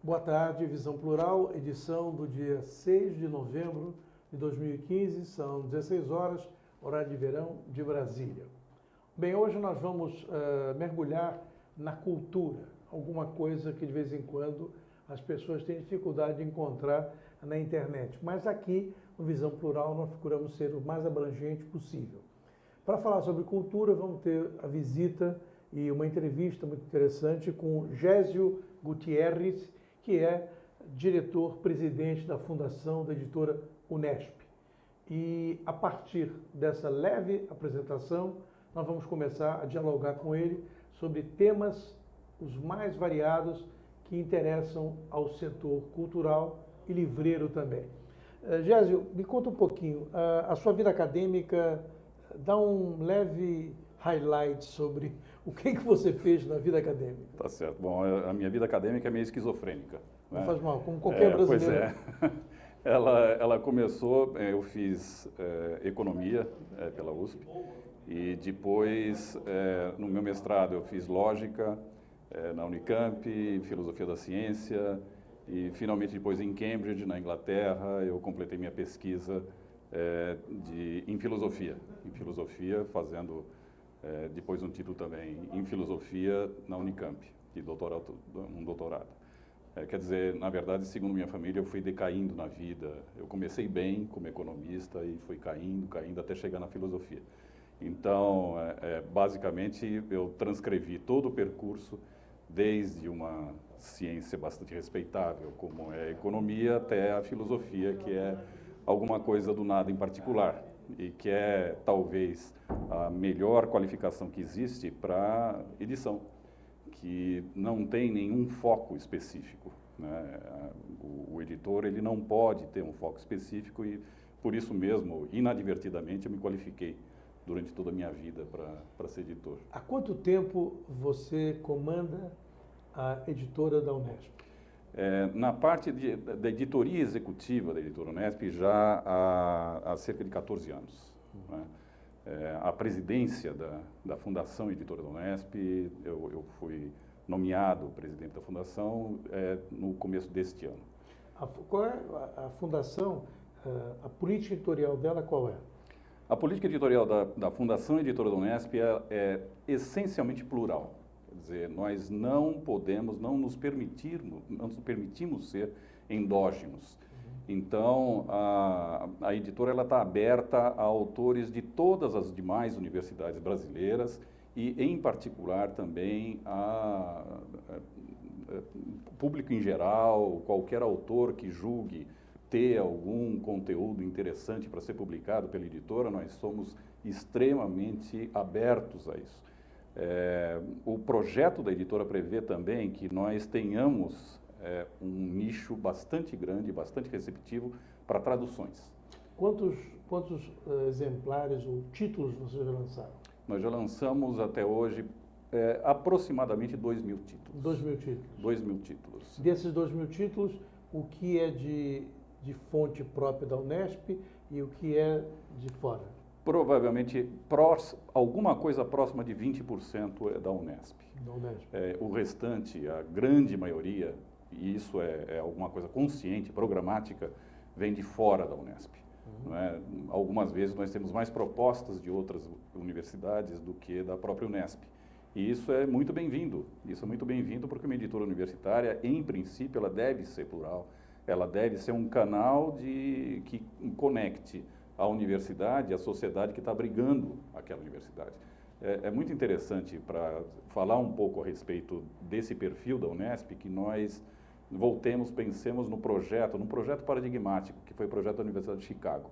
Boa tarde, Visão Plural, edição do dia 6 de novembro de 2015, são 16 horas, horário de verão de Brasília. Bem, hoje nós vamos mergulhar na cultura, alguma coisa que de vez em quando as pessoas têm dificuldade de encontrar na internet. Mas aqui, no Visão Plural, nós procuramos ser o mais abrangente possível. Para falar sobre cultura, vamos ter a visita e uma entrevista muito interessante com Gésio Gutierrez, que é diretor-presidente da Fundação da Editora Unesp. E a partir dessa leve apresentação, nós vamos começar a dialogar com ele sobre temas os mais variados que interessam ao setor cultural e livreiro também. Gésio, me conta um pouquinho, a sua vida acadêmica, dá um leve highlight sobre o que você fez na vida acadêmica. Tá certo. Bom, a minha vida acadêmica é meio esquizofrênica. Não faz mal, como qualquer brasileiro. Pois é. Ela começou, eu fiz economia pela USP e depois, no meu mestrado, eu fiz lógica na Unicamp, filosofia da ciência e finalmente depois em Cambridge, na Inglaterra, eu completei minha pesquisa em filosofia, fazendo depois um título também em filosofia na Unicamp, de um doutorado. Quer dizer, na verdade, segundo minha família, eu fui decaindo na vida. Eu comecei bem como economista e fui caindo até chegar na filosofia. Então, basicamente, eu transcrevi todo o percurso, desde uma ciência bastante respeitável, como é a economia, até a filosofia, que é alguma coisa do nada em particular, e que é, talvez, a melhor qualificação que existe para edição, que não tem nenhum foco específico, né? O editor, ele não pode ter um foco específico e, por isso mesmo, inadvertidamente, eu me qualifiquei durante toda a minha vida para ser editor. Há quanto tempo você comanda a editora da Unesp? Na parte da editoria executiva da editora Unesp já há cerca de 14 anos. Né? A presidência da Fundação Editora da Unesp, eu fui nomeado presidente da Fundação no começo deste ano. Qual é a Fundação, a política editorial dela qual é? A política editorial da Fundação Editora da Unesp é essencialmente plural. Quer dizer, nós não nos permitimos ser endógenos. Então, a editora está aberta a autores de todas as demais universidades brasileiras e, em particular, também a público em geral, qualquer autor que julgue ter algum conteúdo interessante para ser publicado pela editora, nós somos extremamente abertos a isso. O projeto da editora prevê também que nós tenhamos um nicho bastante grande, bastante receptivo para traduções. Quantos exemplares ou títulos vocês já lançaram? Nós já lançamos até hoje aproximadamente 2.000 títulos. 2.000 títulos? 2.000 títulos. Desses 2.000 títulos, o que é de fonte própria da Unesp e o que é de fora? Provavelmente alguma coisa próxima de 20% é da Unesp. Da Unesp. O restante, a grande maioria, e isso é alguma coisa consciente, programática, vem de fora da Unesp. Não é? Algumas vezes nós temos mais propostas de outras universidades do que da própria Unesp. E isso é muito bem-vindo. Isso é muito bem-vindo porque uma editora universitária, em princípio, ela deve ser plural. Ela deve ser um canal que conecte a universidade, a sociedade que está abrigando aquela universidade. É muito interessante para falar um pouco a respeito desse perfil da Unesp, que nós pensemos num projeto paradigmático, que foi o projeto da Universidade de Chicago.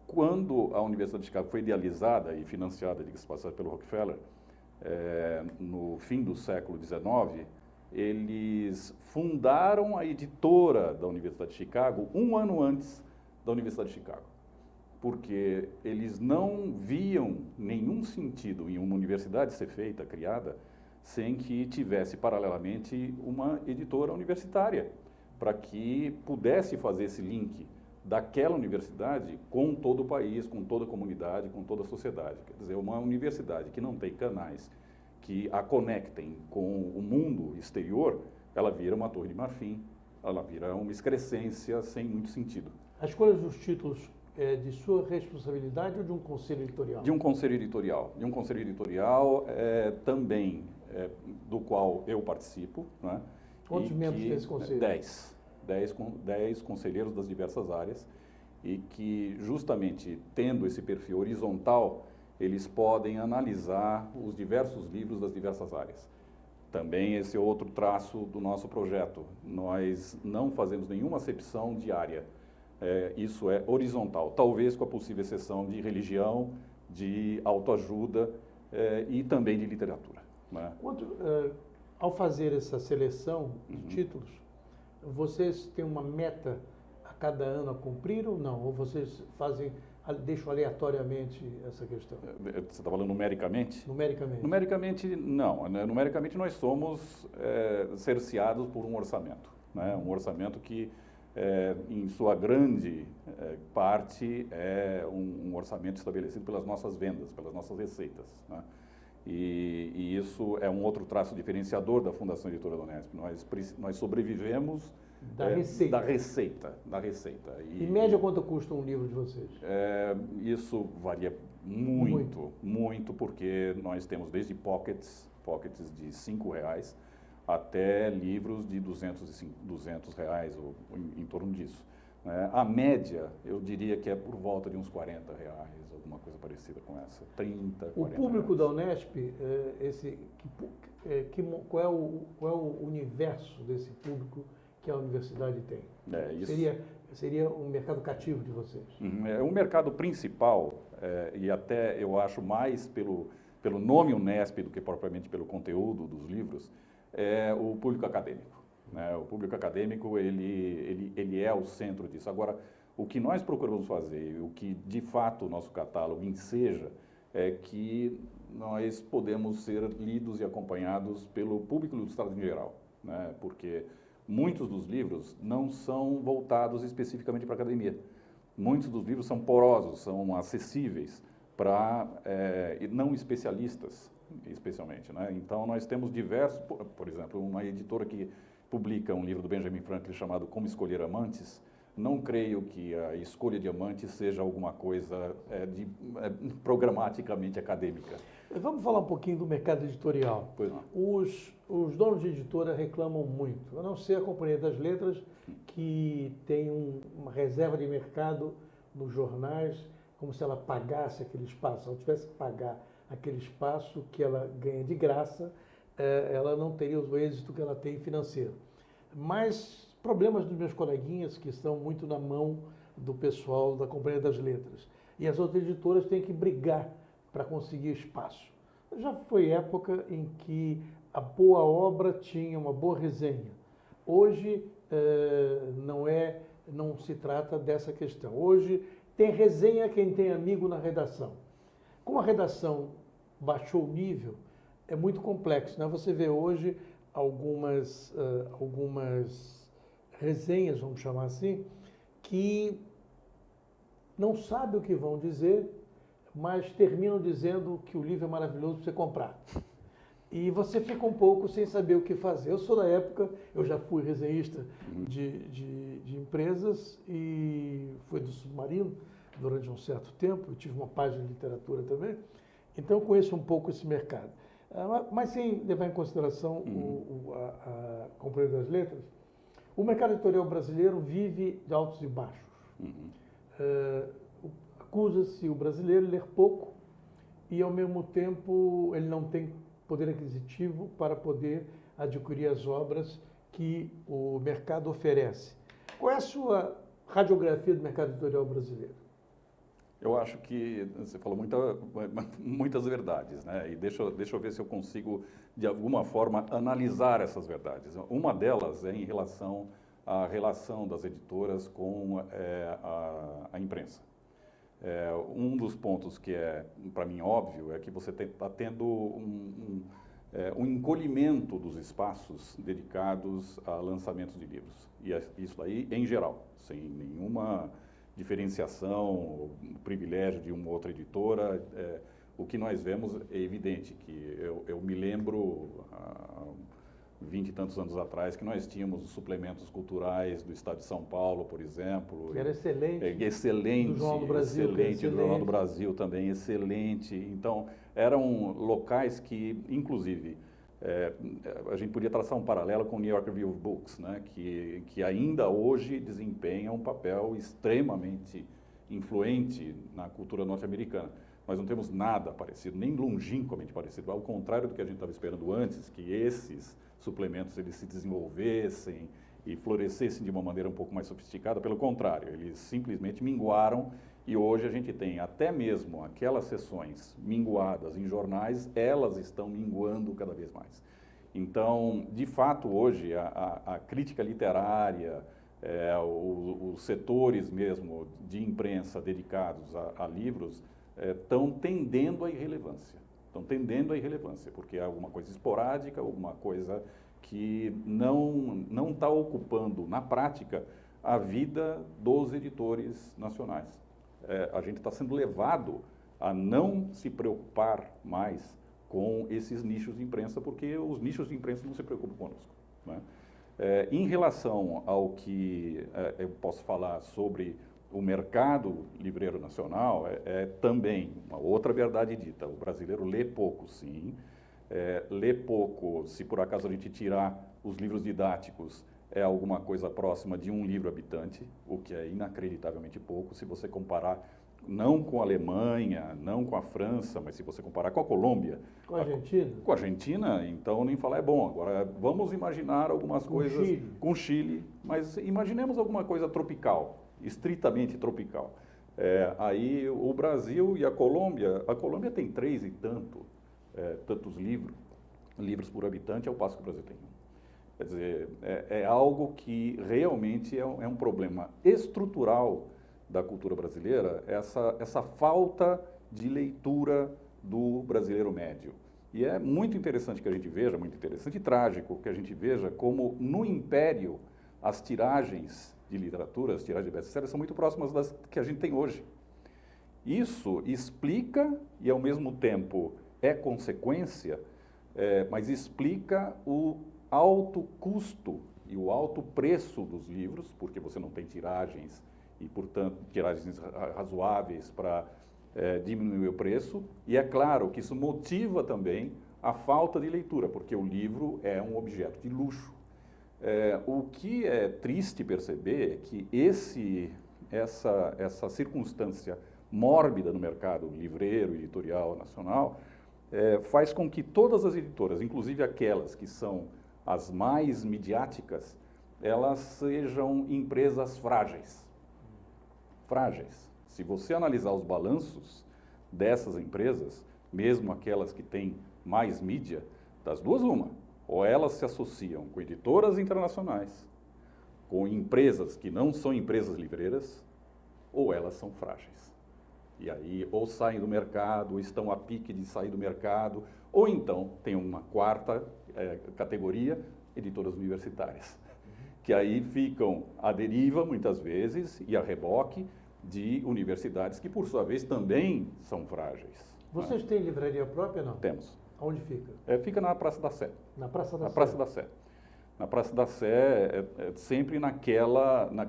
Quando a Universidade de Chicago foi idealizada e financiada, diga-se passagem, pelo Rockefeller, no fim do século XIX, eles fundaram a editora da Universidade de Chicago um ano antes da Universidade de Chicago, porque eles não viam nenhum sentido em uma universidade ser criada, sem que tivesse paralelamente uma editora universitária, para que pudesse fazer esse link daquela universidade com todo o país, com toda a comunidade, com toda a sociedade. Quer dizer, uma universidade que não tem canais que a conectem com o mundo exterior ela vira uma torre de marfim, ela vira uma excrescência sem muito sentido. A escolha dos títulos é de sua responsabilidade ou de um conselho editorial? De um conselho editorial. De um conselho editorial também do qual eu participo. Né? Quantos membros tem esse conselho? 10 conselheiros das diversas áreas e que justamente tendo esse perfil horizontal, eles podem analisar os diversos livros das diversas áreas. Também esse é outro traço do nosso projeto. Nós não fazemos nenhuma acepção de área. Isso é horizontal, talvez com a possível exceção de religião, de autoajuda e também de literatura. Né? Ao fazer essa seleção de títulos, vocês têm uma meta a cada ano a cumprir ou não? Ou vocês deixam aleatoriamente essa questão? Você está falando numericamente? Numericamente. Numericamente, não. Né? Numericamente, nós somos cerceados por um orçamento. Né? Um orçamento que, em sua grande parte, é um orçamento estabelecido pelas nossas vendas, pelas nossas receitas. Né? E isso é um outro traço diferenciador da Fundação Editora da Unesp. Nós sobrevivemos da receita. Da receita. Em média, quanto custa um livro de vocês? Isso varia muito, porque nós temos desde pockets de R$5 até livros de R$200 ou em torno disso. A média, eu diria que é por volta de uns R$40, alguma coisa parecida com essa, 30, 40 O público reais. da Unesp, qual é o universo desse público que a universidade tem? Seria um mercado cativo de vocês? O mercado principal, e até eu acho mais pelo nome Unesp do que propriamente pelo conteúdo dos livros, é o público acadêmico. Né? O público acadêmico, ele é o centro disso. Agora, o que nós procuramos fazer, o que de fato o nosso catálogo enseja, é que nós podemos ser lidos e acompanhados pelo público ilustrado em geral. Né? Porque muitos dos livros não são voltados especificamente para a academia. Muitos dos livros são porosos, são acessíveis para não especialistas, especialmente. Né? Então, nós temos diversos, por exemplo, uma editora que publica um livro do Benjamin Franklin chamado Como Escolher Amantes. Não creio que a escolha de amantes seja alguma coisa programaticamente acadêmica. Vamos falar um pouquinho do mercado editorial. Pois não. Os donos de editora reclamam muito, a não ser a Companhia das Letras, que tem uma reserva de mercado nos jornais, como se ela pagasse aquele espaço. Se ela tivesse que pagar aquele espaço que ela ganha de graça, ela não teria o êxito que ela tem financeiro. Mas problemas dos meus coleguinhas que estão muito na mão do pessoal da Companhia das Letras. E as outras editoras têm que brigar para conseguir espaço. Já foi época em que a boa obra tinha uma boa resenha. Hoje não se trata dessa questão. Hoje tem resenha quem tem amigo na redação. Como a redação baixou o nível, é muito complexo. Né? Você vê hoje algumas resenhas, vamos chamar assim, que não sabem o que vão dizer, mas terminam dizendo que o livro é maravilhoso para você comprar. E você fica um pouco sem saber o que fazer. Eu sou da época, eu já fui resenhista de empresas e fui do Submarino durante um certo tempo, eu tive uma página de literatura também, então eu conheço um pouco esse mercado. Mas sem levar em consideração a Companhia das Letras, o mercado editorial brasileiro vive de altos e baixos. Acusa-se o brasileiro ler pouco e, ao mesmo tempo, ele não tem poder aquisitivo para poder adquirir as obras que o mercado oferece. Qual é a sua radiografia do mercado editorial brasileiro? Eu acho que você falou muitas verdades, né? E deixa eu ver se eu consigo, de alguma forma, analisar essas verdades. Uma delas é em relação à relação das editoras com a imprensa. Um dos pontos que é, para mim, óbvio, é que você está tendo um encolhimento dos espaços dedicados a lançamentos de livros. E isso aí, em geral, sem nenhuma diferenciação, o privilégio de uma outra editora, o que nós vemos é evidente, que eu me lembro, 20 e tantos anos atrás, que nós tínhamos os suplementos culturais do Estado de São Paulo, por exemplo. Que era excelente. Excelente. Do Jornal do Brasil. Excelente, do Jornal do Brasil também, excelente. Então, eram locais que, inclusive, a gente podia traçar um paralelo com o New York Review of Books, né, que ainda hoje desempenha um papel extremamente influente na cultura norte-americana. Nós não temos nada parecido, nem longínquamente parecido, ao contrário do que a gente estava esperando antes, que esses suplementos eles se desenvolvessem e florescessem de uma maneira um pouco mais sofisticada. Pelo contrário, eles simplesmente minguaram e hoje a gente tem até mesmo aquelas sessões minguadas em jornais, elas estão minguando cada vez mais. Então, de fato, hoje a crítica literária, os setores mesmo de imprensa dedicados a livros estão tendendo à irrelevância. Estão tendendo à irrelevância, porque é alguma coisa esporádica, alguma coisa que não está ocupando, na prática, a vida dos editores nacionais. A gente está sendo levado a não se preocupar mais com esses nichos de imprensa, porque os nichos de imprensa não se preocupam conosco, né? Em relação ao que eu posso falar sobre o mercado livreiro nacional, também uma outra verdade dita. O brasileiro lê pouco, sim. Lê pouco, se por acaso a gente tirar os livros didáticos, é alguma coisa próxima de um livro habitante, o que é inacreditavelmente pouco, se você comparar não com a Alemanha, não com a França, mas se você comparar com a Colômbia. Com a Argentina? Com a Argentina, então nem falar é bom. Agora, vamos imaginar algumas coisas... Chile. Com Chile, mas imaginemos alguma coisa tropical, estritamente tropical. Aí o Brasil e a Colômbia tem 3 e tantos livros por habitante, ao passo que o Brasil tem 1. Quer dizer, é algo que realmente é um problema estrutural da cultura brasileira, essa falta de leitura do brasileiro médio. E é muito interessante que a gente veja, muito interessante e trágico que a gente veja como no Império as tiragens de literatura, as tiragens de best-sellers são muito próximas das que a gente tem hoje. Isso explica e ao mesmo tempo é consequência, mas explica o alto custo e o alto preço dos livros, porque você não tem tiragens e, portanto, tiragens razoáveis para diminuir o preço. E é claro que isso motiva também a falta de leitura, porque o livro é um objeto de luxo. O que é triste perceber é que essa circunstância mórbida no mercado livreiro e editorial nacional faz com que todas as editoras, inclusive aquelas que são as mais midiáticas, elas sejam empresas frágeis. Frágeis. Se você analisar os balanços dessas empresas, mesmo aquelas que têm mais mídia, das duas uma. Ou elas se associam com editoras internacionais, com empresas que não são empresas livreiras, ou elas são frágeis. E aí, ou saem do mercado, ou estão a pique de sair do mercado, ou então tem uma quarta categoria, editoras universitárias, que aí ficam à deriva, muitas vezes, e a reboque de universidades que, por sua vez, também são frágeis. Vocês têm livraria própria, não? Temos. Onde fica? Fica na Praça da Sé. Na Praça da Sé? Na Praça da Sé. Na Praça da Sé, sempre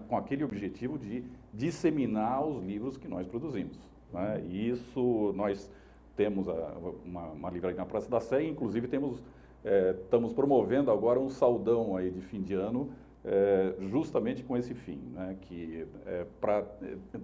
com aquele objetivo de disseminar os livros que nós produzimos, né? E isso, nós temos uma livraria na Praça da Sé, e inclusive estamos promovendo agora um saudão aí de fim de ano, justamente com esse fim, né? Que para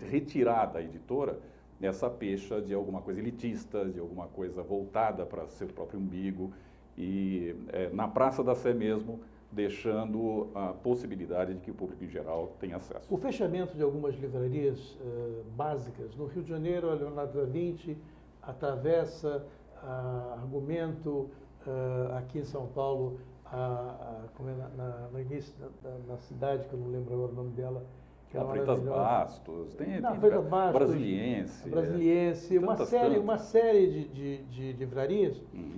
retirar da editora essa pecha de alguma coisa elitista, de alguma coisa voltada para seu próprio umbigo, e na Praça da Sé mesmo, deixando a possibilidade de que o público em geral tenha acesso. O fechamento de algumas livrarias básicas, no Rio de Janeiro, a Leonardo da Vinci, a Travessa, a Argumento, aqui em São Paulo, no início da cidade, que eu não lembro agora o nome dela, que a Freitas Bastos, tem Brasiliense. Brasiliense, uma série de livrarias. Uhum.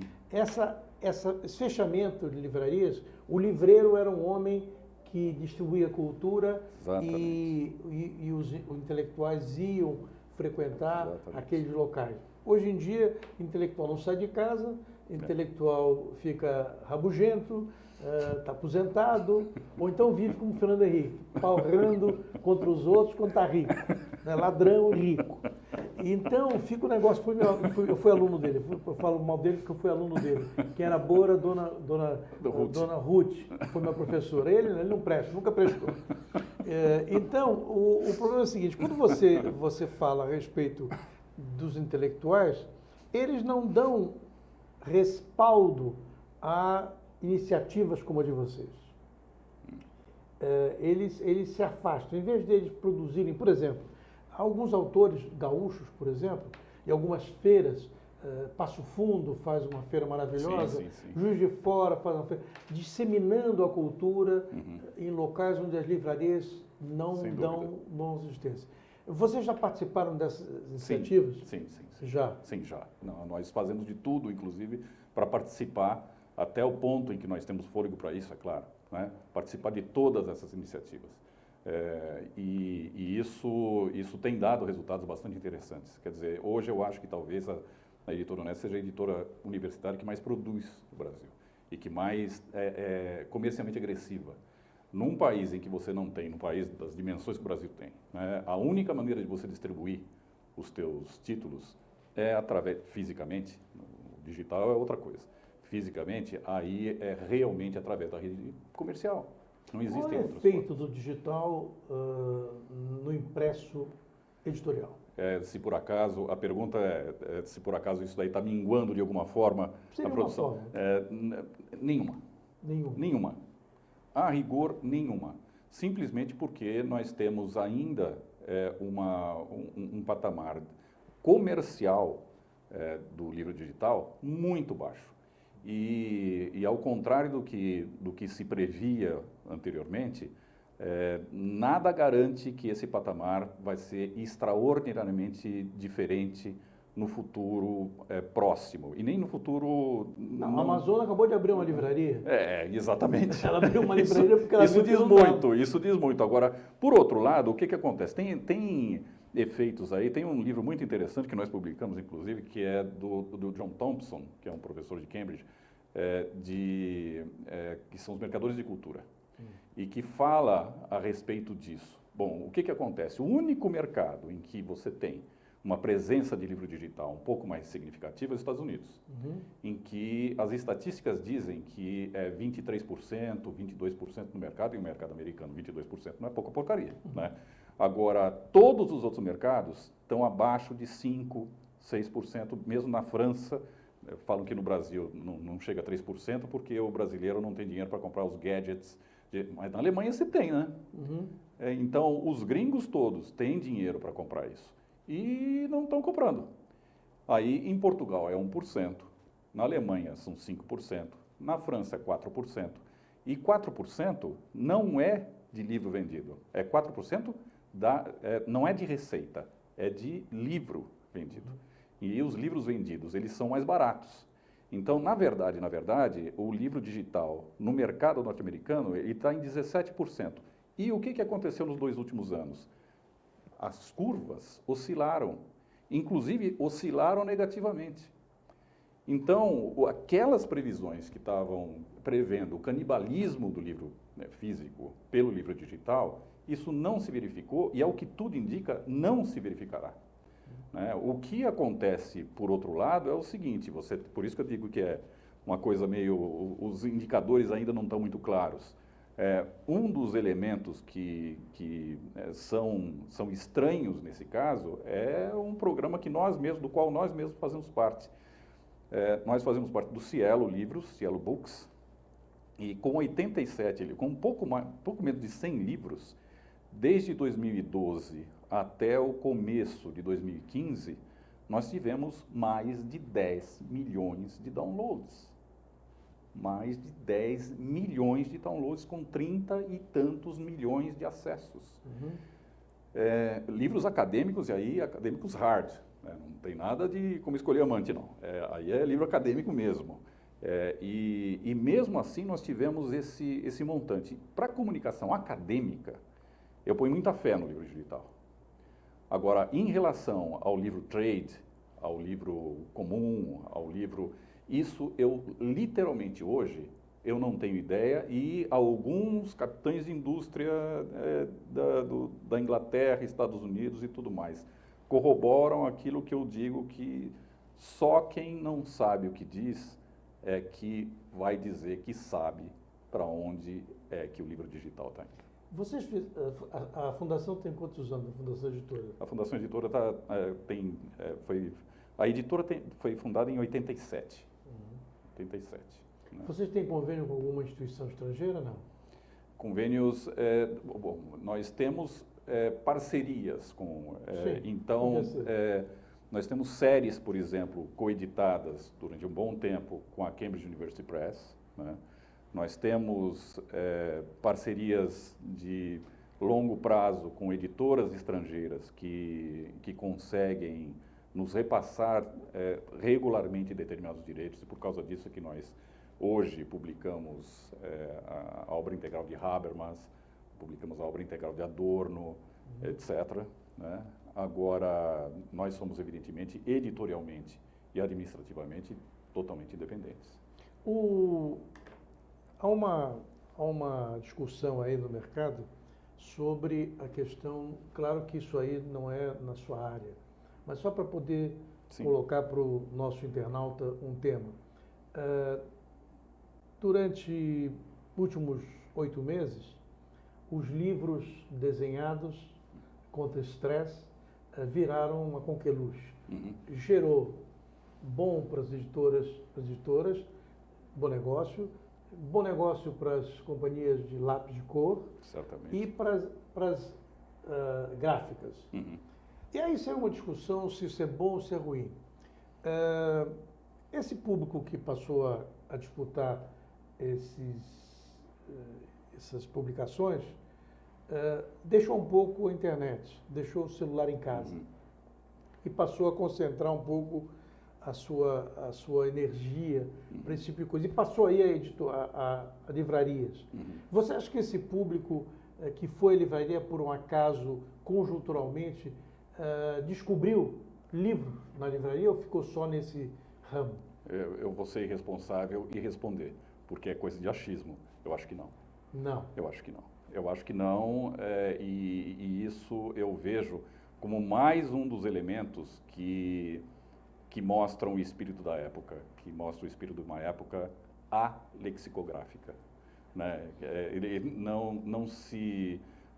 Esse fechamento de livrarias, o livreiro era um homem que distribuía cultura e os intelectuais iam frequentar aqueles locais. Hoje em dia, o intelectual não sai de casa, intelectual fica rabugento, está aposentado, ou então vive como Fernando Henrique, palrando contra os outros quando está rico, né? Ladrão e rico. Então, fica o negócio, eu fui aluno dele, eu falo mal dele porque eu fui aluno dele. Quem era boa era a dona Ruth, que foi minha professora. Ele não presta, nunca prestou. Então, o problema é o seguinte, quando você fala a respeito dos intelectuais, eles não dão respaldo a iniciativas como a de vocês. Eles se afastam. Em vez deles produzirem, por exemplo, alguns autores gaúchos, por exemplo, em algumas feiras, Passo Fundo faz uma feira maravilhosa, sim. Juiz de Fora faz uma feira, disseminando a cultura em locais onde as livrarias não dão assistência. Vocês já participaram dessas iniciativas? Sim. Já? Sim, já. Não, nós fazemos de tudo, inclusive, para participar, até o ponto em que nós temos fôlego para isso, é claro, né? Participar de todas essas iniciativas. E isso tem dado resultados bastante interessantes. Quer dizer, hoje eu acho que talvez a Editora Unesp seja a editora universitária que mais produz no Brasil e que mais é comercialmente agressiva. Num país em que você não tem, num país das dimensões que o Brasil tem, né, a única maneira de você distribuir os teus títulos é através, fisicamente, o digital é outra coisa. Fisicamente, aí é realmente através da rede comercial. Não existem outras formas. Qual é o efeito do digital no impresso editorial? Se por acaso, a pergunta é se por acaso isso daí está minguando de alguma forma a produção. Nenhuma. A rigor, nenhuma. Simplesmente porque nós temos ainda um patamar comercial do livro digital muito baixo. E ao contrário do que se previa anteriormente, nada garante que esse patamar vai ser extraordinariamente diferente no futuro próximo. E nem no futuro... Não, a Amazon acabou de abrir uma livraria. Exatamente. Ela abriu uma livraria porque ela isso diz muito. Agora, por outro lado, o que acontece? Tem efeitos aí, tem um livro muito interessante que nós publicamos, inclusive, que é do John Thompson, que é um professor de Cambridge, que são os mercadores de cultura, e que fala a respeito disso. Bom, o que acontece? O único mercado em que você tem uma presença de livro digital um pouco mais significativa é os Estados Unidos, em que as estatísticas dizem que é 23%, 22% no mercado, e o mercado americano 22% não é pouca porcaria, né? Agora, todos os outros mercados estão abaixo de 5%, 6%, mesmo na França. Falam que no Brasil não chega a 3%, porque o brasileiro não tem dinheiro para comprar os gadgets. Mas na Alemanha se tem, né? Então, os gringos todos têm dinheiro para comprar isso e não estão comprando. Aí, em Portugal é 1%, na Alemanha são 5%, na França é 4%. E 4% não é de livro vendido, é 4% não é de receita, é de livro vendido. E os livros vendidos, eles são mais baratos. Então, na verdade, o livro digital no mercado norte-americano, ele está em 17%. E o que aconteceu nos 2 últimos anos? As curvas oscilaram, inclusive oscilaram negativamente. Então, aquelas previsões que estavam prevendo o canibalismo do livro físico pelo livro digital, isso não se verificou e, ao que tudo indica, não se verificará. O que acontece, por outro lado, é o seguinte, por isso que eu digo que é uma coisa meio... Os indicadores ainda não estão muito claros. Um dos elementos que são estranhos nesse caso é um programa do qual nós mesmos fazemos parte. Nós fazemos parte do Cielo Livros, Cielo Books, e com 87, com pouco menos de 100 livros, desde 2012 até o começo de 2015, nós tivemos mais de 10 milhões de downloads. Mais de 10 milhões de downloads com 30 e tantos milhões de acessos. Livros acadêmicos, e aí acadêmicos hard, né? Não tem nada de como escolher amante, não. Aí é livro acadêmico mesmo. E mesmo assim nós tivemos esse montante. Para a comunicação acadêmica, eu ponho muita fé no livro digital. Agora, em relação ao livro trade, ao livro comum, ao livro Isso eu, literalmente, hoje, eu não tenho ideia e alguns capitães de indústria da Inglaterra, Estados Unidos e tudo mais corroboram aquilo que eu digo que só quem não sabe o que diz é que vai dizer que sabe para onde é que o livro digital está indo. Vocês, a Fundação tem quantos anos, a Fundação Editora? A Fundação Editora a editora foi fundada em 87. 87. Né? Vocês têm convênio com alguma instituição estrangeira, não? Convênios, bom, nós temos parcerias com, então, nós temos séries, por exemplo, coeditadas durante um bom tempo com a Cambridge University Press, né? Nós temos parcerias de longo prazo com editoras estrangeiras que conseguem nos repassar regularmente determinados direitos, e por causa disso é que nós hoje publicamos a obra integral de Habermas, publicamos a obra integral de Adorno, etc. Né? Agora, nós somos, evidentemente, editorialmente e administrativamente totalmente independentes. Há uma discussão aí no mercado sobre a questão, claro que isso aí não é na sua área, mas só para poder colocar para o nosso internauta um tema. Durante últimos 8 meses, os livros desenhados contra estresse viraram uma coqueluche. Gerou bom para as editoras, bom negócio para as companhias de lápis de cor. Certamente. E para as gráficas. E aí isso é uma discussão se isso é bom ou se é ruim. Esse público que passou a disputar essas publicações deixou um pouco a internet, deixou o celular em casa e passou a concentrar um pouco a sua energia para esse tipo de coisa. E passou aí a livrarias. Você acha que esse público que foi livraria por um acaso, conjunturalmente, descobriu livros na livraria ou ficou só nesse ramo? Eu vou ser irresponsável e responder, porque é coisa de achismo. Eu acho que não. Não? Eu acho que não. Eu acho que não, e isso eu vejo como mais um dos elementos que mostram o espírito da época, que mostra o espírito de uma época alexicográfica. Né?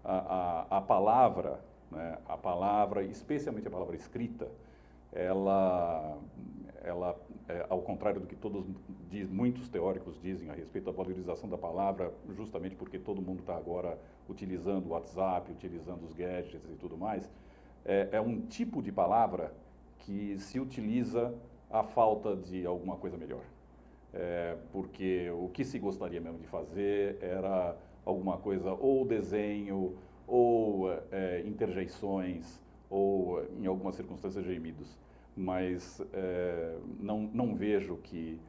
A palavra, né? A palavra, especialmente a palavra escrita, ela ao contrário do que muitos teóricos dizem a respeito da valorização da palavra, justamente porque todo mundo está agora utilizando o WhatsApp, utilizando os gadgets e tudo mais, é um tipo de palavra que se utiliza à falta de alguma coisa melhor. Porque o que se gostaria mesmo de fazer era alguma coisa, ou desenho, ou interjeições, ou, em algumas circunstâncias, gemidos. Mas não vejo que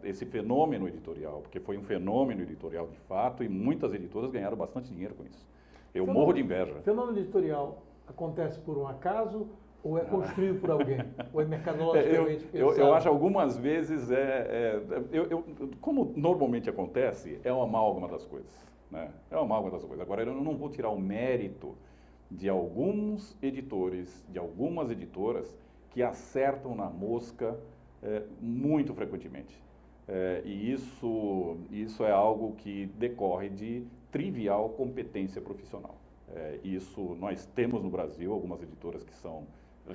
esse fenômeno editorial, porque foi um fenômeno editorial de fato, e muitas editoras ganharam bastante dinheiro com isso. Eu morro de inveja. Fenômeno editorial acontece por um acaso ou é construído por alguém? Ou é mercadologicamente pensado? Eu acho algumas vezes, como normalmente acontece, é uma amálgama das coisas. Né? É uma amálgama das coisas. Agora, eu não vou tirar o mérito de alguns editores, de algumas editoras, que acertam na mosca muito frequentemente. E isso é algo que decorre de trivial competência profissional. Isso nós temos no Brasil algumas editoras que são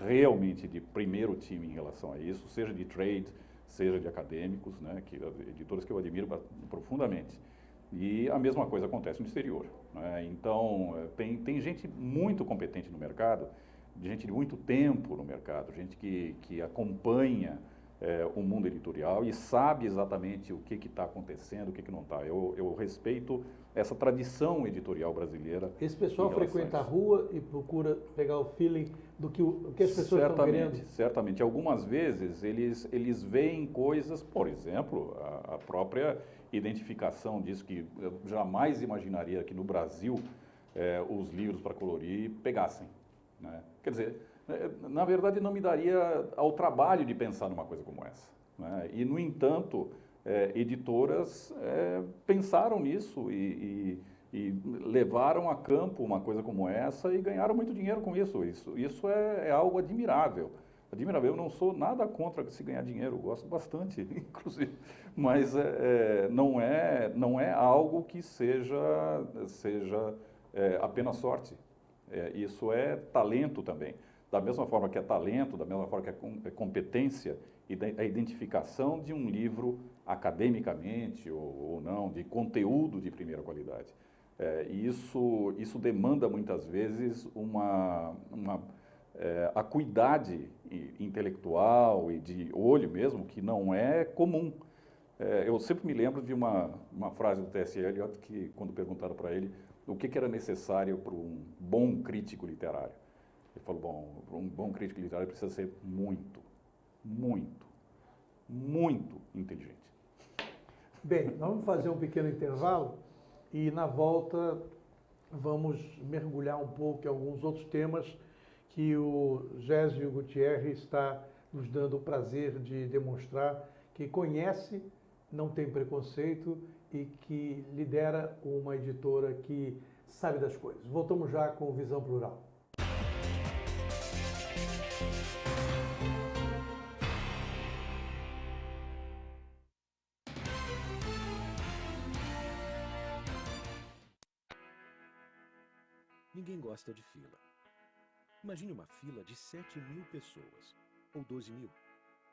realmente de primeiro time em relação a isso, seja de trade, seja de acadêmicos, né, editoras que eu admiro profundamente. E a mesma coisa acontece no exterior. Né? Então, tem gente muito competente no mercado, gente de muito tempo no mercado, gente que acompanha o mundo editorial e sabe exatamente o que está acontecendo, o que não está. Eu respeito essa tradição editorial brasileira. Esse pessoal frequenta a rua e procura pegar o feeling do que as pessoas estão querendo? Certamente. Algumas vezes eles veem coisas, por exemplo, a própria identificação disso, que eu jamais imaginaria que no Brasil os livros para colorir pegassem. Né? Quer dizer, Na verdade, não me daria ao trabalho de pensar numa coisa como essa, né? E, no entanto, editoras pensaram nisso e levaram a campo uma coisa como essa e ganharam muito dinheiro com isso. Isso é algo admirável. Admirável. Eu não sou nada contra se ganhar dinheiro, gosto bastante, inclusive. Mas não é algo que seja apenas sorte. Isso é talento também. Da mesma forma que é talento, da mesma forma que é competência e a identificação de um livro academicamente ou não, de conteúdo de primeira qualidade. Isso demanda muitas vezes uma acuidade intelectual e de olho mesmo, que não é comum. Eu sempre me lembro de uma frase do T.S. Eliot, que quando perguntaram para ele o que era necessário para um bom crítico literário. Ele falou, bom, um bom crítico literário precisa ser muito, muito, muito inteligente. Bem, nós vamos fazer um pequeno intervalo e na volta vamos mergulhar um pouco em alguns outros temas que o Gésio Gutierrez está nos dando o prazer de demonstrar que conhece, não tem preconceito e que lidera uma editora que sabe das coisas. Voltamos já com Visão Plural. Ninguém gosta de fila. Imagine uma fila de 7.000 pessoas, ou 12.000,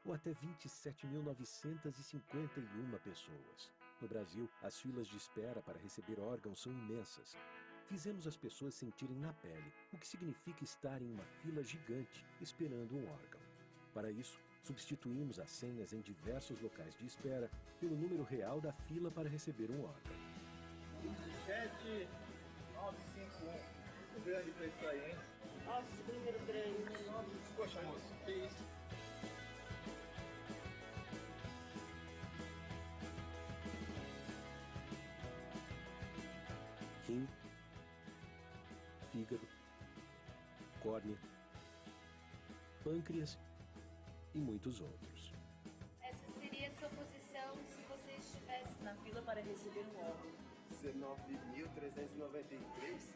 ou até 27.951 pessoas. No Brasil, as filas de espera para receber órgãos são imensas. Fizemos as pessoas sentirem na pele o que significa estar em uma fila gigante esperando um órgão. Para isso, substituímos as senhas em diversos locais de espera pelo número real da fila para receber um órgão. 7951. O grande preço aí, hein? Nossa, que número grande. Poxa, moço, que isso? Rim, fígado, córnea, pâncreas e muitos outros. Essa seria a sua posição se você estivesse na fila para receber um órgão. 19.393?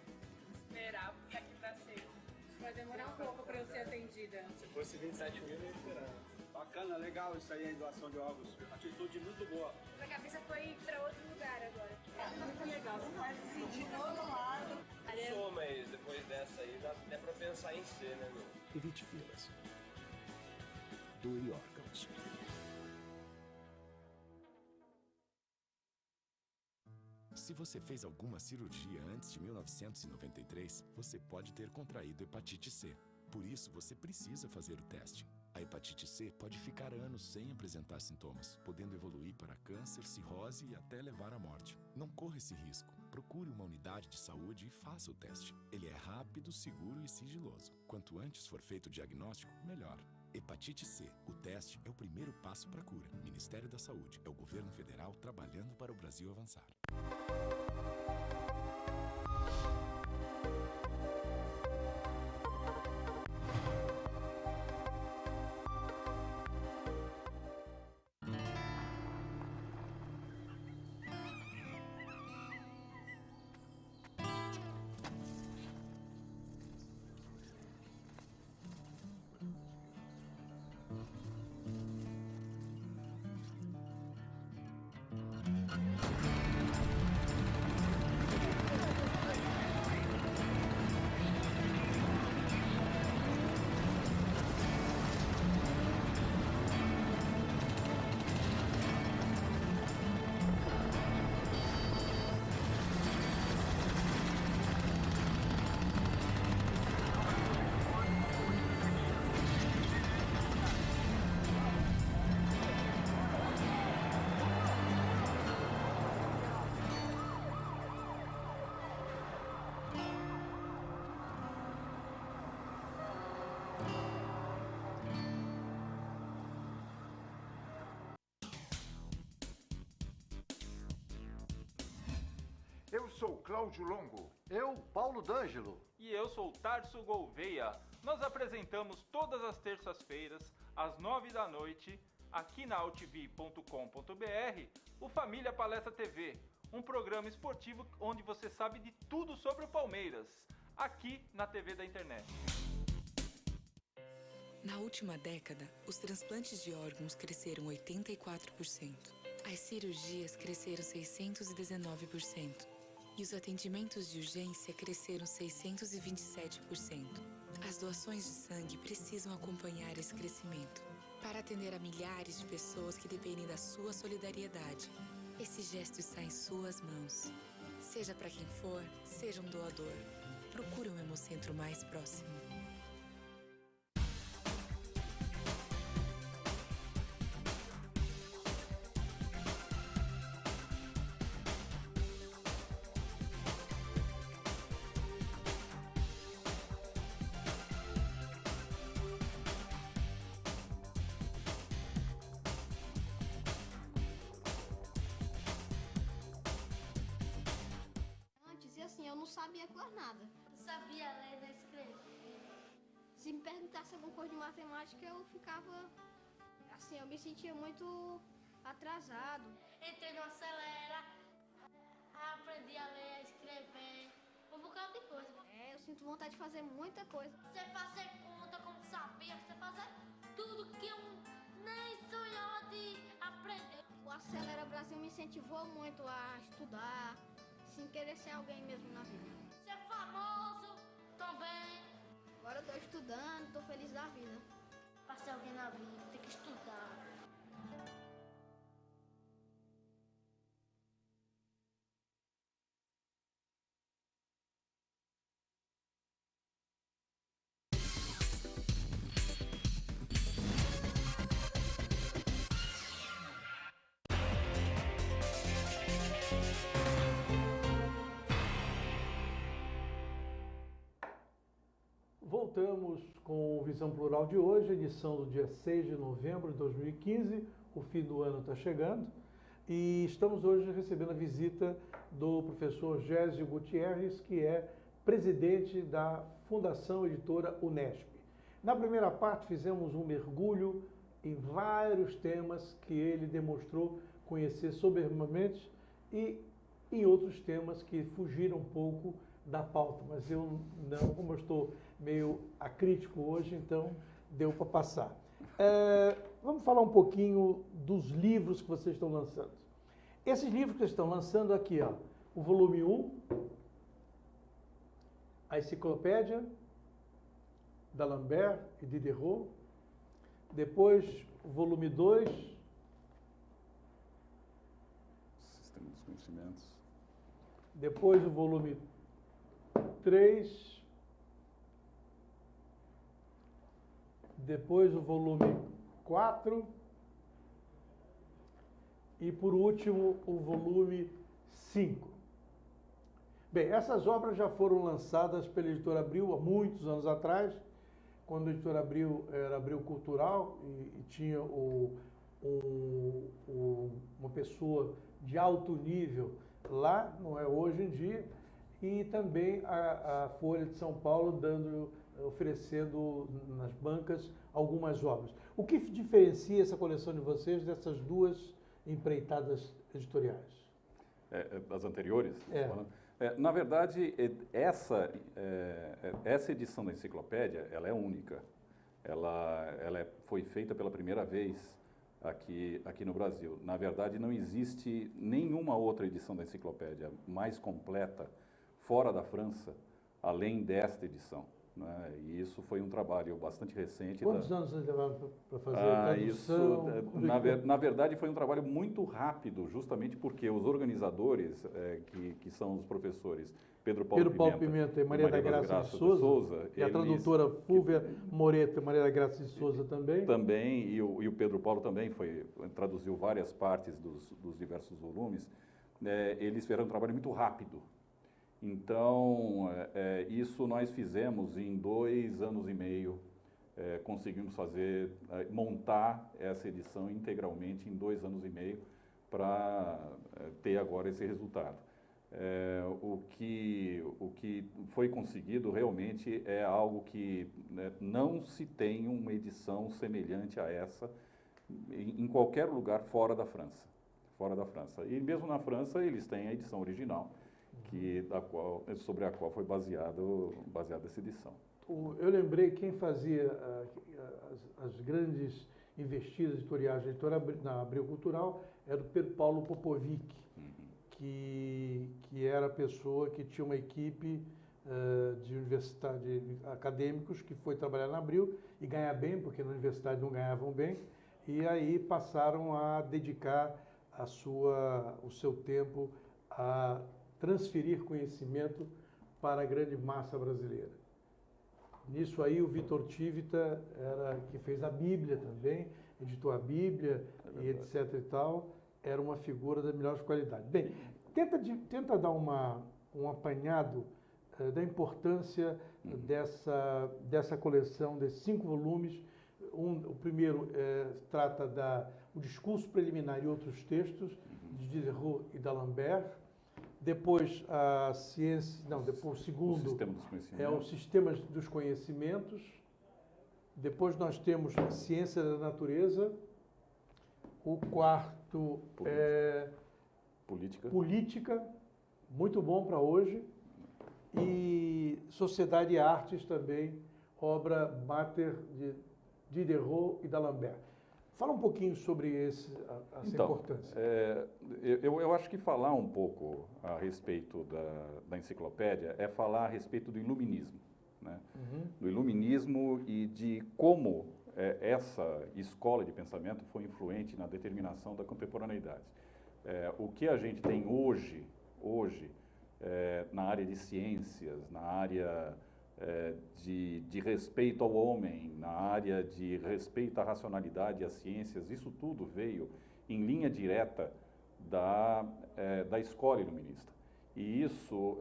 Esperar, porque aqui tá seco. Vai demorar um pouco para eu ser atendida. Se fosse 27 mil, eu ia esperar. Bacana, legal isso aí, a doação de órgãos. Atitude muito boa. Minha cabeça foi para outro lugar agora. Muito legal, você faz se sentir do outro lado. Sou, mas depois dessa aí dá até pra pensar em ser, né, meu? Evite filas. Doe órgãos. Se você fez alguma cirurgia antes de 1993, você pode ter contraído hepatite C. Por isso, você precisa fazer o teste. A hepatite C pode ficar anos sem apresentar sintomas, podendo evoluir para câncer, cirrose e até levar à morte. Não corra esse risco. Procure uma unidade de saúde e faça o teste. Ele é rápido, seguro e sigiloso. Quanto antes for feito o diagnóstico, melhor. Hepatite C. O teste é o primeiro passo para a cura. Ministério da Saúde. É o governo federal trabalhando para o Brasil avançar. Eu sou Cláudio Longo. Eu, Paulo D'Angelo. E eu sou o Tarso Gouveia. nós apresentamos todas as terças-feiras, às 9 da noite, aqui na altv.com.br, o Família Palestra TV, um programa esportivo onde você sabe de tudo sobre o Palmeiras, aqui na TV da internet. Na última década, os transplantes de órgãos cresceram 84%. As cirurgias cresceram 619%. E os atendimentos de urgência cresceram 627%. As doações de sangue precisam acompanhar esse crescimento para atender a milhares de pessoas que dependem da sua solidariedade. Esse gesto está em suas mãos. Seja para quem for, seja um doador. Procure um Hemocentro mais próximo. Eu não sabia quase nada. Não sabia ler nem escrever. Se me perguntasse alguma coisa de matemática, eu ficava... Assim, eu me sentia muito atrasado. Entrei no Acelera, aprendi a ler, a escrever, um bocado de coisa. Eu sinto vontade de fazer muita coisa. Você fazer conta como sabia, você fazer tudo que eu nem sonhava de aprender. O Acelera Brasil me incentivou muito a estudar, sem querer ser alguém mesmo na vida. Ser famoso também. Agora eu tô estudando, tô feliz da vida. Pra ser alguém na vida, tem que estudar. Voltamos com o Visão Plural de hoje, edição do dia 6 de novembro de 2015. O fim do ano está chegando e estamos hoje recebendo a visita do professor Gésio Gutierrez, que é presidente da Fundação Editora Unesp. Na primeira parte fizemos um mergulho em vários temas que ele demonstrou conhecer soberbamente e em outros temas que fugiram um pouco da pauta, mas eu não, como eu estou meio acrítico hoje, então deu para passar. Vamos falar um pouquinho dos livros que vocês estão lançando. Esses livros que vocês estão lançando aqui, ó, o volume 1, a enciclopédia d'Alembert e Diderot, depois o volume 2, Sistema dos Conhecimentos, depois o volume 3, depois o volume 4 e, por último, o volume 5. Bem, essas obras já foram lançadas pela Editora Abril há muitos anos atrás, quando a Editora Abril era Abril Cultural e tinha uma pessoa de alto nível lá, não é hoje em dia, e também a Folha de São Paulo oferecendo nas bancas algumas obras. O que diferencia essa coleção de vocês dessas duas empreitadas editoriais? Das anteriores? Na verdade, essa edição da enciclopédia, ela é única. Ela foi feita pela primeira vez aqui no Brasil. Na verdade, não existe nenhuma outra edição da enciclopédia mais completa fora da França, além desta edição, né? E isso foi um trabalho bastante recente. Quantos anos vocês levaram para fazer a tradução? Na verdade, foi um trabalho muito rápido, justamente porque os organizadores, que são os professores Pedro Paulo Pimenta e Maria da Graça de Souza, e a tradutora Fúvia Moreto e Maria da Graça de Souza também. Também, e o Pedro Paulo também traduziu várias partes dos diversos volumes. Eles fizeram um trabalho muito rápido. Então, isso nós fizemos em 2 anos e meio, conseguimos montar essa edição integralmente em 2 anos e meio para ter agora esse resultado. O que foi conseguido realmente é algo que, né, não se tem uma edição semelhante a essa em qualquer lugar fora da França. Fora da França. E mesmo na França eles têm a edição original, sobre a qual foi baseada essa edição. Eu lembrei quem fazia as grandes investidas editoriais na Abril Cultural era o Pedro Paulo Popovic, que era a pessoa que tinha uma equipe de acadêmicos que foi trabalhar na Abril e ganhar bem, porque na universidade não ganhavam bem, e aí passaram a dedicar o seu tempo a transferir conhecimento para a grande massa brasileira. Nisso aí o Vitor Tivita, que fez a Bíblia também, editou a Bíblia e etc e tal, era uma figura da melhor qualidade. Bem, tenta dar um apanhado da importância dessa coleção, desses 5 volumes. O primeiro trata o discurso preliminar e outros textos, de Diderot e d'Alembert. Depois a ciência, depois o segundo é o Sistema dos Conhecimentos. Depois nós temos a Ciência da Natureza. O quarto é Política, muito bom para hoje. E Sociedade e Artes também, obra mater de Diderot e d'Alembert. Fala um pouquinho sobre essa importância. Eu acho que falar um pouco a respeito da enciclopédia é falar a respeito do iluminismo, né? Do iluminismo e de como essa escola de pensamento foi influente na determinação da contemporaneidade. O que a gente tem hoje na área de ciências, na área de respeito ao homem, na área de respeito à racionalidade e às ciências, isso tudo veio em linha direta da escola iluminista. E isso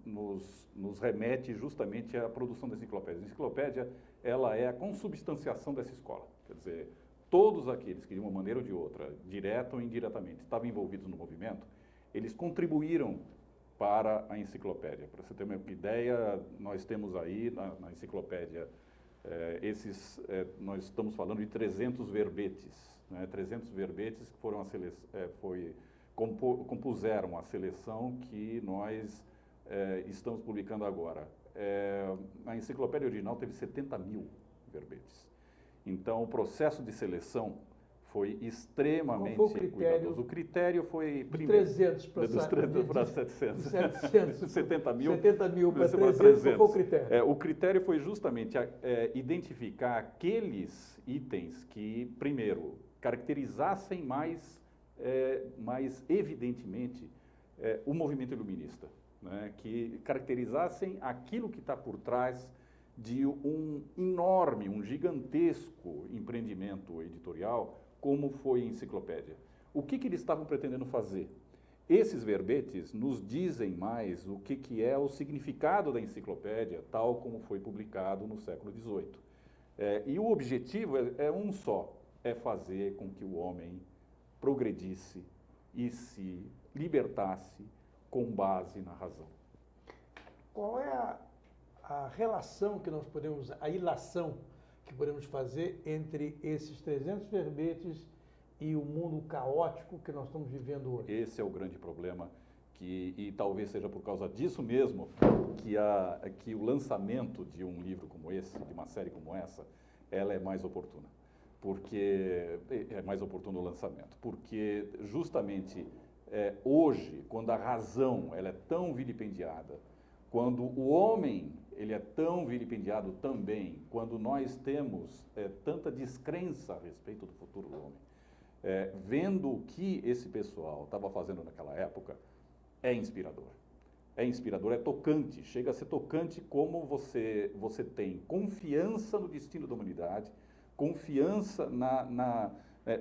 nos remete justamente à produção da enciclopédia. A enciclopédia, ela é a consubstanciação dessa escola. Quer dizer, todos aqueles que, de uma maneira ou de outra, direta ou indiretamente, estavam envolvidos no movimento, eles contribuíram para a enciclopédia. Para você ter uma ideia, nós temos aí na enciclopédia, nós estamos falando de 300 verbetes, né? 300 verbetes que foram compuseram a seleção que nós estamos publicando agora. A enciclopédia original teve 70 mil verbetes. Então, o processo de seleção foi extremamente cuidadoso. O critério foi, primeiro, de 300 para 700. 70 mil. 70 mil para 300, qual foi o critério? O critério foi justamente identificar aqueles itens que, primeiro, caracterizassem mais evidentemente o movimento iluminista, né? Que caracterizassem aquilo que está por trás de um enorme, um gigantesco empreendimento editorial, como foi a enciclopédia. O que eles estavam pretendendo fazer? Esses verbetes nos dizem mais o que é o significado da enciclopédia, tal como foi publicado no século XVIII. E o objetivo é um só, é fazer com que o homem progredisse e se libertasse com base na razão. Qual é a relação que nós podemos, a ilação que podemos fazer entre esses 300 verbetes e o mundo caótico que nós estamos vivendo hoje? Esse é o grande problema, e talvez seja por causa disso mesmo que o lançamento de um livro como esse, de uma série como essa, ela é mais oportuna. Porque é mais oportuno o lançamento. Porque justamente hoje, quando a razão ela é tão vilipendiada, quando o homem ele é tão vilipendiado também, quando nós temos tanta descrença a respeito do futuro do homem, vendo o que esse pessoal estava fazendo naquela época, é inspirador. É inspirador, é tocante, chega a ser tocante como você tem confiança no destino da humanidade, confiança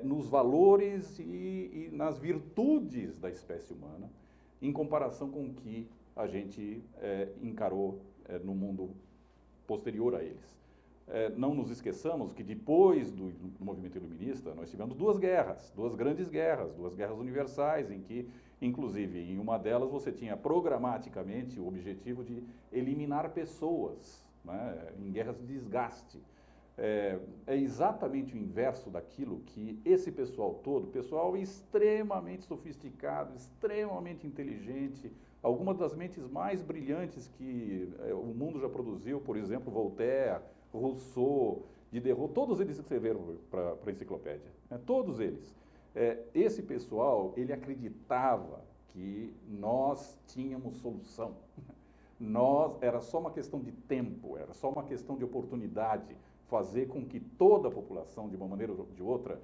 nos valores e nas virtudes da espécie humana, em comparação com o que a gente encarou no mundo posterior a eles. não nos esqueçamos que depois do movimento iluminista nós tivemos duas grandes guerras, duas guerras universais, em que, inclusive, em uma delas você tinha programaticamente o objetivo de eliminar pessoas, né, em guerras de desgaste. É exatamente o inverso daquilo que esse pessoal todo, pessoal extremamente sofisticado, extremamente inteligente, algumas das mentes mais brilhantes que o mundo já produziu, por exemplo, Voltaire, Rousseau, Diderot, todos eles escreveram para a enciclopédia, né? Todos eles. Esse pessoal, ele acreditava que nós tínhamos solução. Era só uma questão de tempo, era só uma questão de oportunidade, fazer com que toda a população, de uma maneira ou de outra,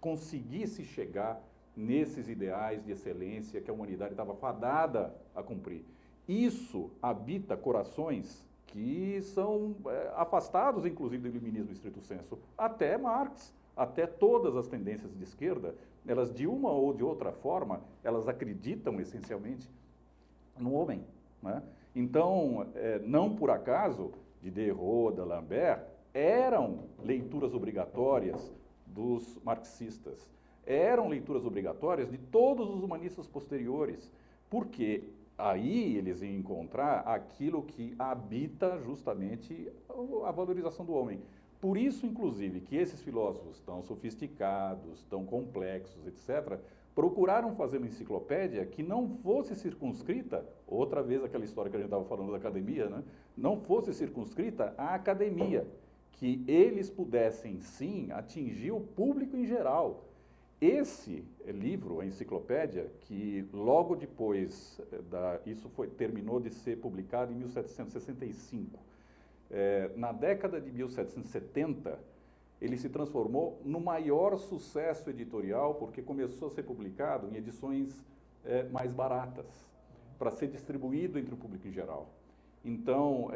conseguisse chegar nesses ideais de excelência que a humanidade estava fadada a cumprir. Isso habita corações que são afastados, inclusive, do iluminismo estrito sensu. Até Marx, até todas as tendências de esquerda, elas, de uma ou de outra forma, elas acreditam essencialmente no homem, né? Então, não por acaso, Diderot, d'Alembert, eram leituras obrigatórias dos marxistas, eram leituras obrigatórias de todos os humanistas posteriores, porque aí eles iam encontrar aquilo que habita justamente a valorização do homem. Por isso, inclusive, que esses filósofos tão sofisticados, tão complexos, etc., procuraram fazer uma enciclopédia que não fosse circunscrita, outra vez aquela história que a gente estava falando da academia, né? Não fosse circunscrita à academia, que eles pudessem, sim, atingir o público em geral. Esse livro, a enciclopédia, que logo depois, terminou de ser publicado em 1765, na década de 1770, ele se transformou no maior sucesso editorial, porque começou a ser publicado em edições mais baratas, para ser distribuído entre o público em geral. Então,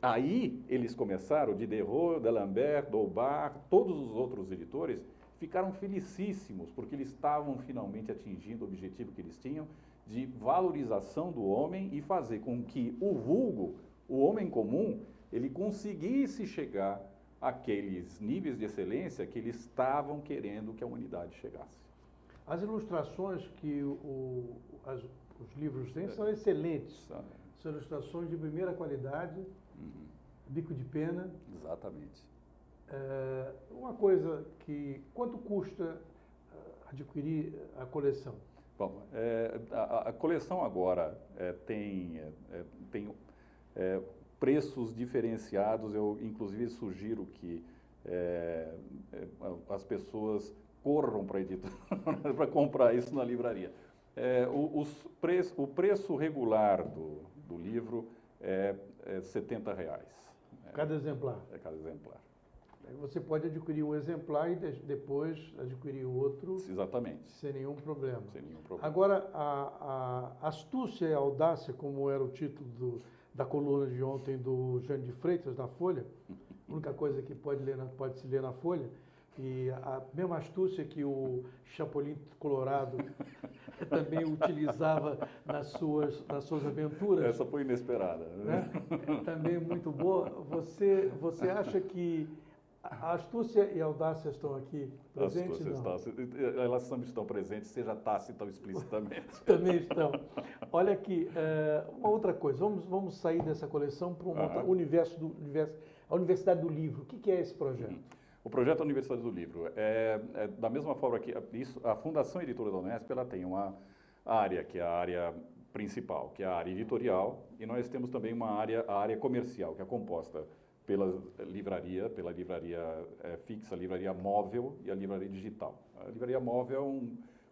aí eles começaram, Diderot, d'Alembert, D'Holbach, todos os outros editores, ficaram felicíssimos, porque eles estavam finalmente atingindo o objetivo que eles tinham de valorização do homem e fazer com que o vulgo, o homem comum, ele conseguisse chegar àqueles níveis de excelência que eles estavam querendo que a humanidade chegasse. As ilustrações que os livros têm são excelentes. São ilustrações de primeira qualidade, bico de pena. Exatamente. Uma coisa que... Quanto custa adquirir a coleção? Bom, a coleção agora tem preços diferenciados. Eu, inclusive, sugiro que as pessoas corram para a editora para comprar isso na livraria. O preço regular do livro é R$70. Cada exemplar? Cada exemplar. Você pode adquirir um exemplar e depois adquirir outro. Exatamente. Sem nenhum problema. Sem nenhum problema. Agora, a astúcia e a audácia, como era o título da coluna de ontem do Jânio de Freitas, da Folha, a única coisa que pode se ler na Folha, e a mesma astúcia que o Chapolin Colorado também utilizava nas suas aventuras. Essa foi inesperada. Né? Também muito boa. Você acha que a astúcia e a audácia estão aqui presentes? Elas estão presentes, seja tácita ou explicitamente. Também estão. Olha aqui, uma outra coisa. Vamos sair dessa coleção para a Universidade do Livro. O que é esse projeto? O projeto da Universidade do Livro da mesma forma que a Fundação Editora da Unesp, ela tem uma área que é a área principal, que é a área editorial, e nós temos também a área comercial, que é composta pela livraria fixa, a livraria móvel e a livraria digital. A livraria móvel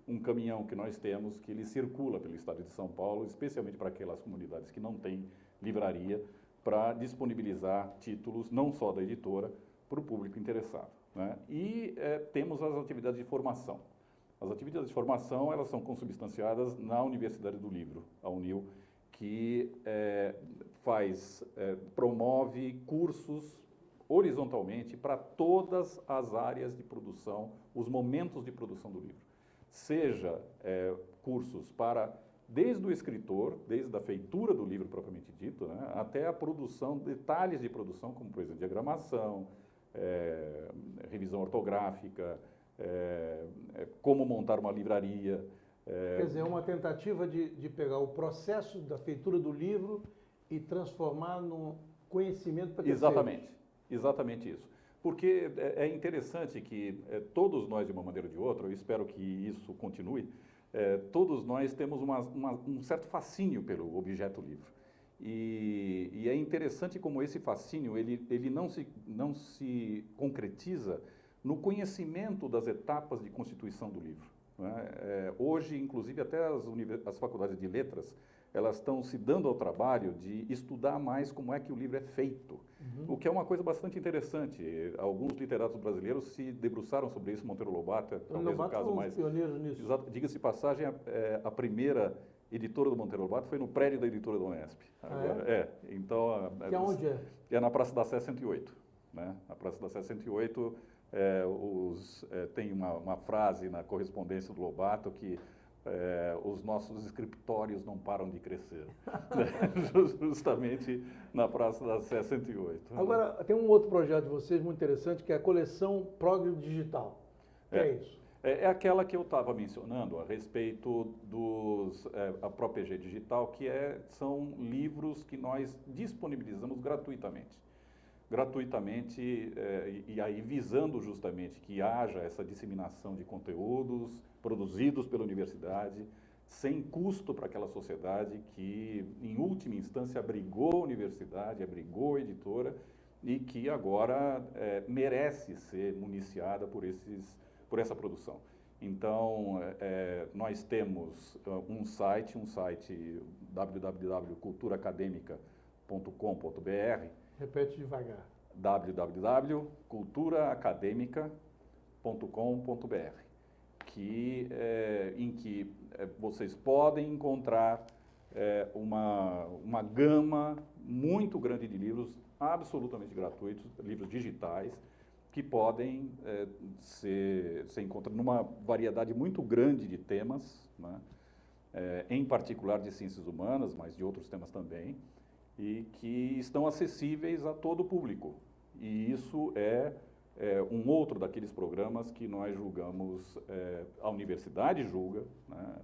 é um caminhão que nós temos, que ele circula pelo estado de São Paulo, especialmente para aquelas comunidades que não têm livraria, para disponibilizar títulos, não só da editora, para o público interessado, né? E temos as atividades de formação. As atividades de formação, elas são consubstanciadas na Universidade do Livro, a UNIL, que promove cursos horizontalmente para todas as áreas de produção, os momentos de produção do livro. Seja cursos desde o escritor, desde a feitura do livro propriamente dito, né, até a produção, detalhes de produção, como, por exemplo, diagramação, revisão ortográfica, como montar uma livraria. Quer dizer, é uma tentativa de pegar o processo da feitura do livro e transformar num conhecimento para terceiros. Exatamente isso. Porque é interessante que todos nós, de uma maneira ou de outra, eu espero que isso continue, todos nós temos um certo fascínio pelo objeto livro. E é interessante como esse fascínio ele não se concretiza no conhecimento das etapas de constituição do livro. Hoje, inclusive, até as faculdades de letras, elas estão se dando ao trabalho de estudar mais como é que o livro é feito, o que é uma coisa bastante interessante. Alguns literatos brasileiros se debruçaram sobre isso, Monteiro Lobato, talvez o caso mais... pioneiros nisso. Diga-se de passagem, a primeira editora do Monteiro Lobato foi no prédio da editora da Unesp. Agora, então... Que aonde é? É na Praça da Sé 108. Né? Na Praça da Sé 108... tem uma frase na correspondência do Lobato que os nossos escritórios não param de crescer, justamente na Praça da Sé 108. Agora, tem um outro projeto de vocês muito interessante, que é a coleção Progresso Digital. Que é isso? É aquela que eu estava mencionando a respeito a própria EG Digital, que são livros que nós disponibilizamos gratuitamente. E aí visando justamente que haja essa disseminação de conteúdos produzidos pela universidade, sem custo para aquela sociedade que, em última instância, abrigou a universidade, abrigou a editora e que agora merece ser municiada por essa produção. Então, nós temos um site www.culturaacademica.com.br. Repete devagar. www.culturaacademica.com.br, em que vocês podem encontrar uma gama muito grande de livros absolutamente gratuitos, livros digitais, que podem ser encontrados numa variedade muito grande de temas, né? Em particular de ciências humanas, mas de outros temas também, e que estão acessíveis a todo o público. E isso é um outro daqueles programas que nós julgamos, a universidade julga, né,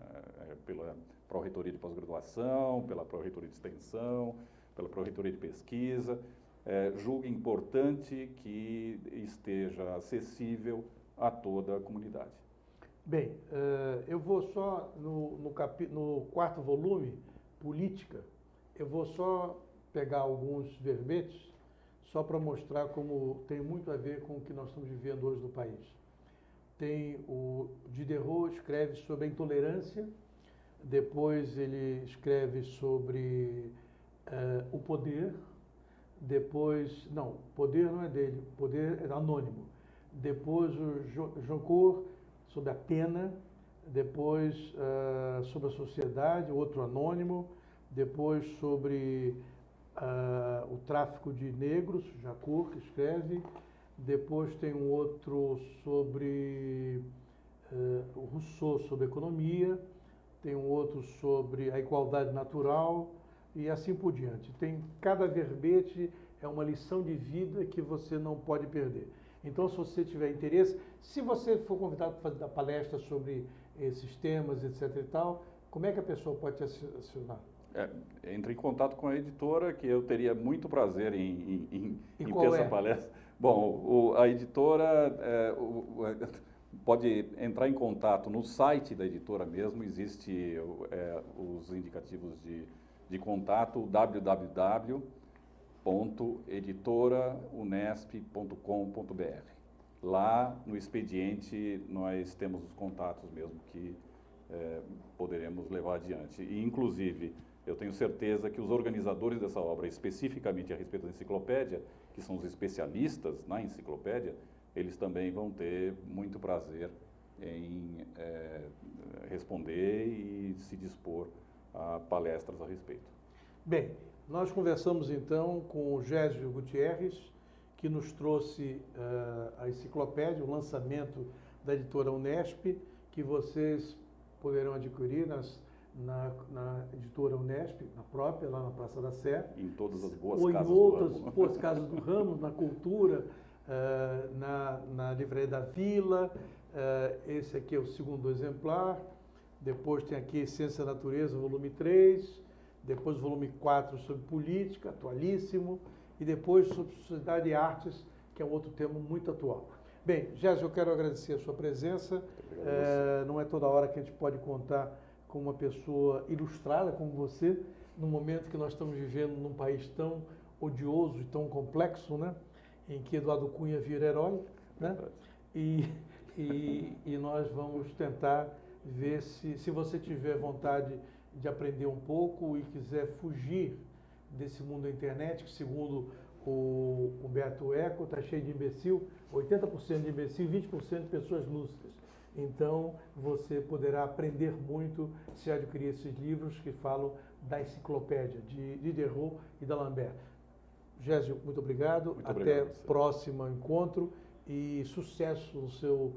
pela Pró-Reitoria de Pós-Graduação, pela Pró-Reitoria de Extensão, pela Pró-Reitoria de Pesquisa, julga importante que esteja acessível a toda a comunidade. Bem, eu vou só, no quarto volume, Política, eu vou só pegar alguns verbetes, só para mostrar como tem muito a ver com o que nós estamos vivendo hoje no país. Tem o Diderot escreve sobre a intolerância, depois ele escreve sobre o poder, depois, não, poder não é dele, poder é anônimo. Depois o Joncourt sobre a pena, depois sobre a sociedade, outro anônimo, depois sobre o tráfico de negros, Jacob, que escreve, depois tem um outro sobre o Rousseau, sobre economia, tem um outro sobre a igualdade natural e assim por diante. Cada verbete é uma lição de vida que você não pode perder. Então, se você tiver interesse, se você for convidado para fazer palestra sobre esses temas, etc. e tal, como é que a pessoa pode te acionar? Entre em contato com a editora, que eu teria muito prazer em ter essa palestra. Bom, a editora pode entrar em contato no site da editora mesmo, existe os indicativos de contato, www.editoraunesp.com.br. Lá no expediente nós temos os contatos mesmo que poderemos levar adiante. E, inclusive, eu tenho certeza que os organizadores dessa obra, especificamente a respeito da enciclopédia, que são os especialistas na enciclopédia, eles também vão ter muito prazer em responder e se dispor a palestras a respeito. Bem, nós conversamos então com o Gésio Gutierrez, que nos trouxe a enciclopédia, o lançamento da editora Unesp, que vocês poderão adquirir na editora Unesp, na própria, lá na Praça da Sé. Em todas as boas ou casas em outras boas casas do ramo, na cultura, na Livraria da Vila. Esse aqui é o segundo exemplar. Depois tem aqui Ciência da Natureza, volume 3. Depois o volume 4 sobre política, atualíssimo. E depois sobre sociedade e artes, que é um outro tema muito atual. Bem, Gésio, eu quero agradecer a sua presença. Não é toda hora que a gente pode contar com uma pessoa ilustrada como você, no momento que nós estamos vivendo num país tão odioso e tão complexo, né? Em que Eduardo Cunha vira herói, né? E nós vamos tentar ver se você tiver vontade de aprender um pouco e quiser fugir desse mundo da internet, que segundo o Humberto Eco está cheio de imbecil, 80% de imbecil e 20% de pessoas lúcidas. Então, você poderá aprender muito se adquirir esses livros que falam da enciclopédia de Diderot e d'Alembert. Gésio, muito obrigado. Até próximo encontro e sucesso no seu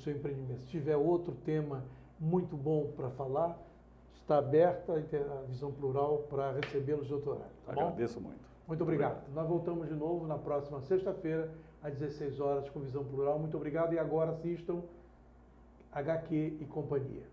empreendimento. Se tiver outro tema muito bom para falar, está aberta a Visão Plural para recebê-los de outro horário. Tá bom? Agradeço muito. Muito obrigado. Nós voltamos de novo na próxima sexta-feira, às 16 horas, com Visão Plural. Muito obrigado e agora assistam HQ e Companhia.